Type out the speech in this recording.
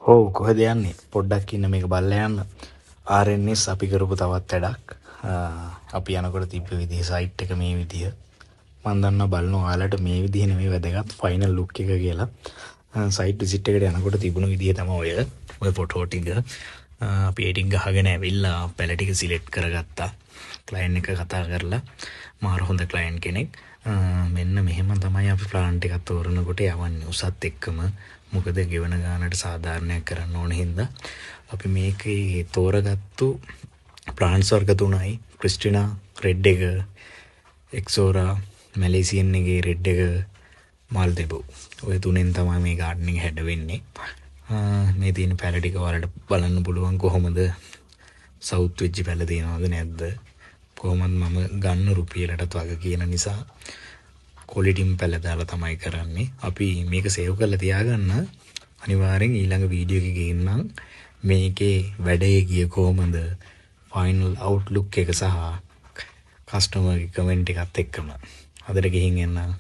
ඔව් කොහෙද යන්නේ? පොඩ්ඩක් ඉන්න මේක බලලා යන්න. RNS අපි කරපු තවත් වැඩක්. අපි යනකොට තිබ්බ විදිහ සයිට් එක මේ විදිහ. මම දන්නවා බලනවා ඔයාලට මේ විදිහ නෙමෙයි වැදගත් ෆයිනල් ලුක් එක කියලා. සයිට් විසිට් එකට යනකොට තිබුණු විදිහ තමයි ඔය ෆොටෝ ටික. අපි එඩින් ගහගෙන ඇවිල්ලා පැල ටික සිලෙක්ට් කරගත්තා. ක්ලයන්ට් එක කතා කරලා මාර හොඳ ක්ලයන්ට් කෙනෙක්. මෙන්න මෙහෙම තමයි අපි ප්ලාන් එකක් තෝරනකොට යවන්නේ උසත් එක්කම. මොකද ගෙවන ගානට සාධාරණයක් කරන්න ඕන හින්දා අපි මේකේ තෝරගත්තු ප්ලාන්ට්ස් වර්ග තුනයි. ක්‍රිස්ටිනා රෙඩ් එක, එක්සෝරා මැලේසියන් එකේ රෙඩ් එක, මාල්දෙබෝ. ඔය තුනෙන් තමයි මේ ගාඩනින් හැඩ වෙන්නේ. මේ තියෙන පැල ටික ඔයාලට බලන්න පුළුවන් කොහොමද සවුත් වෙච්ච පැල තියෙනවද නැද්ද? කොහොමද මම ගන්න රුපියලටත් වග කියන නිසා ක්වොලිටිම් පැල දාලා තමයි කරන්නේ. අපි මේක සේව් කරලා තියාගන්න. අනිවාර්යෙන් ඊළඟ වීඩියෝ එකේ ගේන්නම් මේකේ වැඩේ ගිය කොහොමද ෆයිනල් අවුට්ලුක් එක සහ කස්ටමර්ගේ කමෙන්ට් එකත් එක්කම. අදට ගිහින් එන්න.